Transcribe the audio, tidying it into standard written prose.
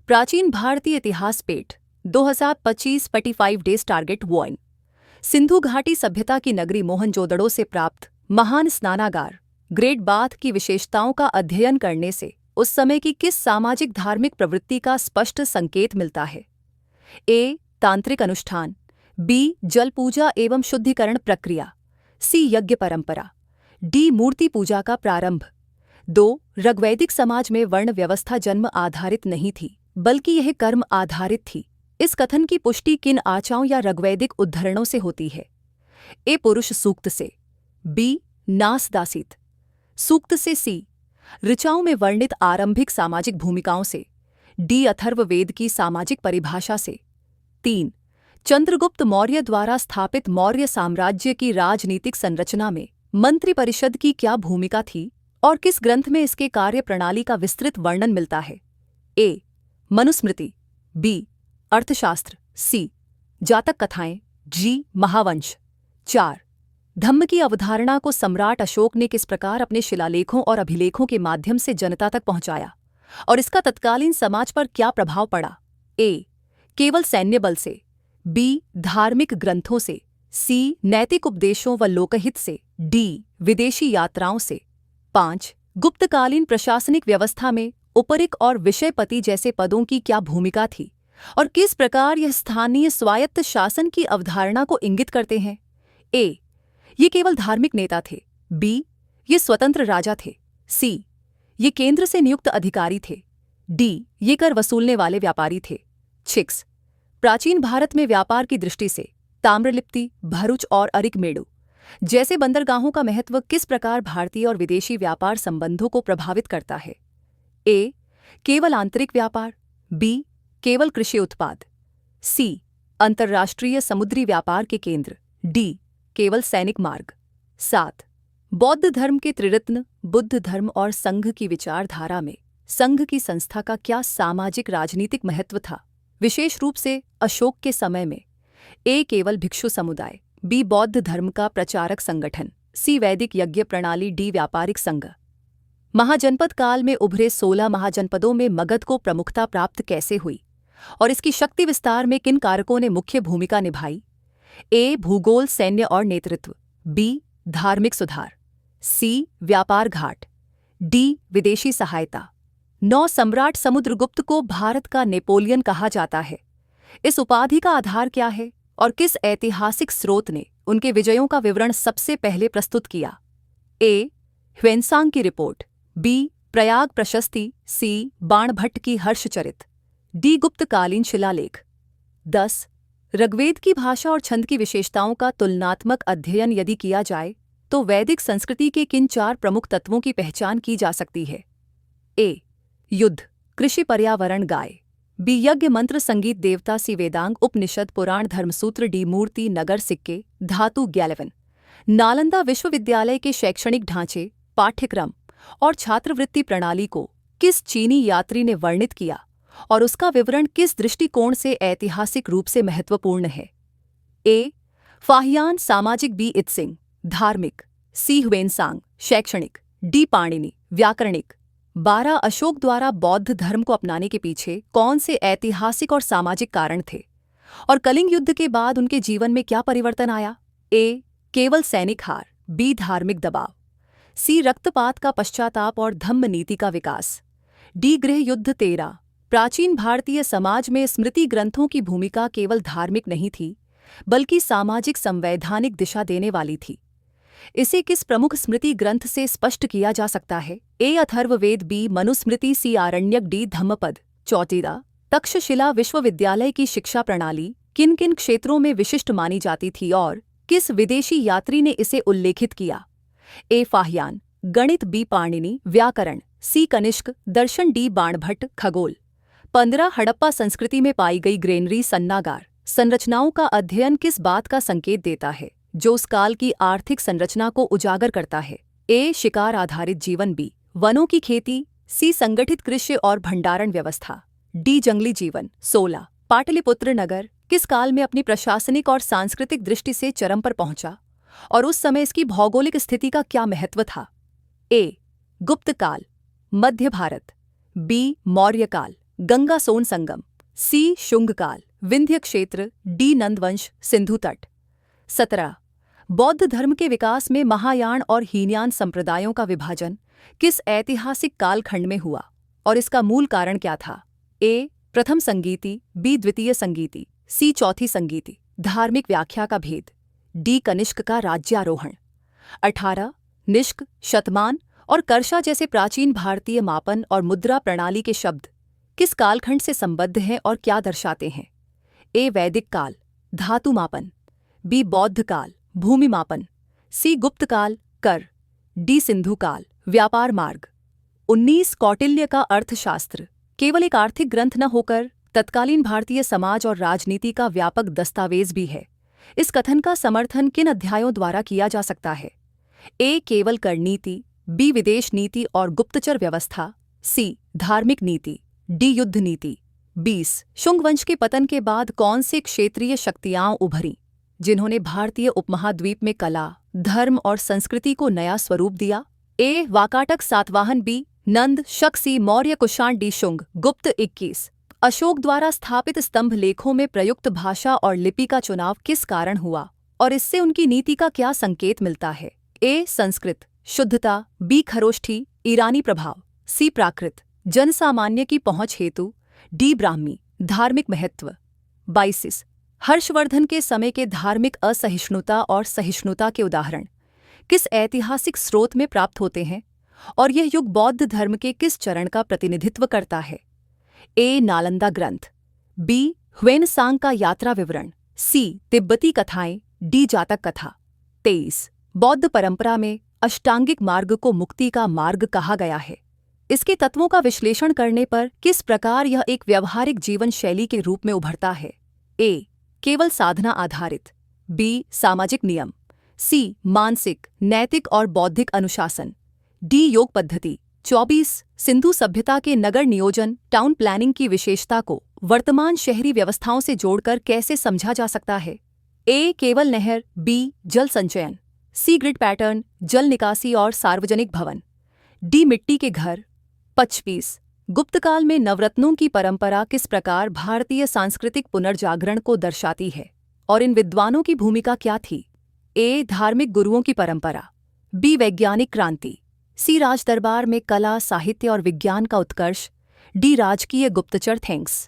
प्राचीन भारतीय इतिहास पेट 2025 45 डेज टारगेट 1। सिंधु घाटी सभ्यता की नगरी मोहनजोदड़ो से प्राप्त महान स्नानागार ग्रेट बाथ की विशेषताओं का अध्ययन करने से उस समय की किस सामाजिक धार्मिक प्रवृत्ति का स्पष्ट संकेत मिलता है? ए. तांत्रिक अनुष्ठान, बी. जल पूजा एवं शुद्धिकरण प्रक्रिया, सी. यज्ञ परंपरा, डी. मूर्ति पूजा का प्रारंभ। 2. ऋग्वैदिक समाज में वर्ण व्यवस्था जन्म आधारित नहीं थी, बल्कि यह कर्म आधारित थी। इस कथन की पुष्टि किन आचाओं या ऋग्वैदिक उद्धरणों से होती है? ए. पुरुष सूक्त से, बी. नास दासित सूक्त से, सी. ऋचाओं में वर्णित आरंभिक सामाजिक भूमिकाओं से, डी. अथर्ववेद की सामाजिक परिभाषा से। 3. चंद्रगुप्त मौर्य द्वारा स्थापित मौर्य साम्राज्य की राजनीतिक संरचना में मंत्रिपरिषद की क्या भूमिका थी और किस ग्रंथ में इसके कार्य प्रणाली का विस्तृत वर्णन मिलता है? ए. मनुस्मृति, बी. अर्थशास्त्र, सी. जातक कथाएं, जी. महावंश। 4. धम्म की अवधारणा को सम्राट अशोक ने किस प्रकार अपने शिलालेखों और अभिलेखों के माध्यम से जनता तक पहुंचाया और इसका तत्कालीन समाज पर क्या प्रभाव पड़ा? ए. केवल सैन्य बल से, बी. धार्मिक ग्रंथों से, सी. नैतिक उपदेशों व लोकहित से, डी. विदेशी यात्राओं से। 5. गुप्तकालीन प्रशासनिक व्यवस्था में उपरिक और विषयपति जैसे पदों की क्या भूमिका थी और किस प्रकार यह स्थानीय स्वायत्त शासन की अवधारणा को इंगित करते हैं? ए. ये केवल धार्मिक नेता थे, बी. ये स्वतंत्र राजा थे, सी. ये केंद्र से नियुक्त अधिकारी थे, डी. ये कर वसूलने वाले व्यापारी थे। 6. प्राचीन भारत में व्यापार की दृष्टि से ताम्रलिप्ति, भरूच और अरिकमेड़ु जैसे बंदरगाहों का महत्व किस प्रकार भारतीय और विदेशी व्यापार संबंधों को प्रभावित करता है? ए. केवल आंतरिक व्यापार, बी. केवल कृषि उत्पाद, सी. अंतर्राष्ट्रीय समुद्री व्यापार के केंद्र, डी. केवल सैनिक मार्ग। 7. बौद्ध धर्म के त्रिरत्न बुद्ध धर्म और संघ की विचारधारा में संघ की संस्था का क्या सामाजिक राजनीतिक महत्व था, विशेष रूप से अशोक के समय में? ए. केवल भिक्षु समुदाय, बी. बौद्ध धर्म का प्रचारक संगठन, सी. वैदिक यज्ञ प्रणाली, डी. व्यापारिक संघ। महाजनपद काल में उभरे 16 महाजनपदों में मगध को प्रमुखता प्राप्त कैसे हुई और इसकी शक्ति विस्तार में किन कारकों ने मुख्य भूमिका निभाई? ए. भूगोल, सैन्य और नेतृत्व, बी. धार्मिक सुधार, सी. व्यापार घाट, डी. विदेशी सहायता। 9. सम्राट समुद्रगुप्त को भारत का नेपोलियन कहा जाता है। इस उपाधि का आधार क्या है और किस ऐतिहासिक स्रोत ने उनके विजयों का विवरण सबसे पहले प्रस्तुत किया? ए. ह्वेनसांग की रिपोर्ट, बी. प्रयाग प्रशस्ति, सी. बाणभट्ट की हर्षचरित, डी. गुप्तकालीन शिलालेख। 10. ऋग्वेद की भाषा और छंद की विशेषताओं का तुलनात्मक अध्ययन यदि किया जाए तो वैदिक संस्कृति के किन 4 प्रमुख तत्वों की पहचान की जा सकती है? ए. युद्ध, कृषि, पर्यावरण, गाय, बी. यज्ञ, मंत्र, संगीत, देवता, सी. वेदांग, उपनिषद, पुराण, धर्मसूत्र, डी. मूर्ति, नगर, सिक्के, धातु, ग्यालवन। नालंदा विश्वविद्यालय के शैक्षणिक ढांचे, पाठ्यक्रम और छात्रवृत्ति प्रणाली को किस चीनी यात्री ने वर्णित किया और उसका विवरण किस दृष्टिकोण से ऐतिहासिक रूप से महत्वपूर्ण है? ए. फाहियान, सामाजिक, बी. इत्सिंग, धार्मिक, सी. ह्वेनसांग, शैक्षणिक, डी. पाणिनि, व्याकरणिक। 12. अशोक द्वारा बौद्ध धर्म को अपनाने के पीछे कौन से ऐतिहासिक और सामाजिक कारण थे और कलिंग युद्ध के बाद उनके जीवन में क्या परिवर्तन आया? ए. केवल सैनिक हार, बी. धार्मिक दबाव, सी. रक्तपात का पश्चाताप और धम्म नीति का विकास, डी. गृह युद्ध। 13. प्राचीन भारतीय समाज में स्मृति ग्रंथों की भूमिका केवल धार्मिक नहीं थी बल्कि सामाजिक संवैधानिक दिशा देने वाली थी। इसे किस प्रमुख स्मृति ग्रंथ से स्पष्ट किया जा सकता है? ए. अथर्ववेद, बी. मनुस्मृति, सी. आरण्यक, डी. धम्मपद। 14. तक्षशिला विश्वविद्यालय की शिक्षा प्रणाली किन किन क्षेत्रों में विशिष्ट मानी जाती थी और किस विदेशी यात्री ने इसे उल्लेखित किया? ए. फाहियान, गणित, बी. पाणिनि, व्याकरण, सी. कनिष्क, दर्शन, डी. बाणभट्ट, खगोल। 15. हड़प्पा संस्कृति में पाई गई ग्रेनरी सन्नागार संरचनाओं का अध्ययन किस बात का संकेत देता है जो उस काल की आर्थिक संरचना को उजागर करता है? ए. शिकार आधारित जीवन, बी. वनों की खेती, सी. संगठित कृषि और भंडारण व्यवस्था, डी. जंगली जीवन। 16. पाटलिपुत्र नगर किस काल में अपनी प्रशासनिक और सांस्कृतिक दृष्टि से चरम पर पहुंचा और उस समय इसकी भौगोलिक स्थिति का क्या महत्व था? ए. गुप्त काल, मध्य भारत, बी. मौर्य काल, गंगा सोन संगम, सी शुंग काल, विंध्य क्षेत्र, डी नंदवंश, सिंधु तट। 17 बौद्ध धर्म के विकास में महायान और हीनयान संप्रदायों का विभाजन किस ऐतिहासिक कालखंड में हुआ और इसका मूल कारण क्या था? ए प्रथम संगीति, बी द्वितीय संगीति, सी चौथी संगीति। धार्मिक व्याख्या का भेद, डी कनिष्क का राज्यारोहण। 18 निष्क, शतमान और कर्षा जैसे प्राचीन भारतीय मापन और मुद्रा प्रणाली के शब्द किस कालखंड से संबद्ध हैं और क्या दर्शाते हैं? ए वैदिक काल, धातु मापन, बी बौद्ध काल, भूमि मापन, सी गुप्त काल, कर, डी सिंधु काल, व्यापार मार्ग। 19 कौटिल्य का अर्थशास्त्र केवल एक आर्थिक ग्रंथ न होकर तत्कालीन भारतीय समाज और राजनीति का व्यापक दस्तावेज भी है। इस कथन का समर्थन किन अध्यायों द्वारा किया जा सकता है? ए केवल कर नीति, बी विदेश नीति और गुप्तचर व्यवस्था, सी धार्मिक नीति, डी युद्ध नीति। 20 शुंग वंश के पतन के बाद कौन से क्षेत्रीय शक्तियां उभरी जिन्होंने भारतीय उपमहाद्वीप में कला, धर्म और संस्कृति को नया स्वरूप दिया? ए वाकाटक सातवाहन, बी नंद, शक, सी मौर्य कुषाण, डी शुंग गुप्त। 21 अशोक द्वारा स्थापित स्तंभ लेखों में प्रयुक्त भाषा और लिपि का चुनाव किस कारण हुआ और इससे उनकी नीति का क्या संकेत मिलता है? ए संस्कृत, शुद्धता, बी खरोष्ठी, ईरानी प्रभाव, सी प्राकृत, जनसामान्य की पहुंच हेतु, डी ब्राह्मी, धार्मिक महत्व। 22 हर्षवर्धन के समय के धार्मिक असहिष्णुता और सहिष्णुता के उदाहरण किस ऐतिहासिक स्रोत में प्राप्त होते हैं और यह युग बौद्ध धर्म के किस चरण का प्रतिनिधित्व करता है? ए नालंदा ग्रंथ, बी ह्वेनसांग का यात्रा विवरण, सी तिब्बती कथाएं, डी जातक कथा। 23 बौद्ध परंपरा में अष्टांगिक मार्ग को मुक्ति का मार्ग कहा गया है। इसके तत्वों का विश्लेषण करने पर किस प्रकार यह एक व्यवहारिक जीवन शैली के रूप में उभरता है? ए केवल साधना आधारित, बी सामाजिक नियम, सी मानसिक, नैतिक और बौद्धिक अनुशासन, डी योग पद्धति। 24 सिंधु सभ्यता के नगर नियोजन, टाउन प्लानिंग की विशेषता को वर्तमान शहरी व्यवस्थाओं से जोड़कर कैसे समझा जा सकता है? ए केवल नहर, बी जल संचयन, सी ग्रिड पैटर्न, जल निकासी और सार्वजनिक भवन, डी मिट्टी के घर। 25 गुप्तकाल में नवरत्नों की परंपरा किस प्रकार भारतीय सांस्कृतिक पुनर्जागरण को दर्शाती है और इन विद्वानों की भूमिका क्या थी? ए धार्मिक गुरुओं की परंपरा, बी वैज्ञानिक क्रांति, सी राजदरबार में कला, साहित्य और विज्ञान का उत्कर्ष, डी राजकीय गुप्तचर। थैंक्स।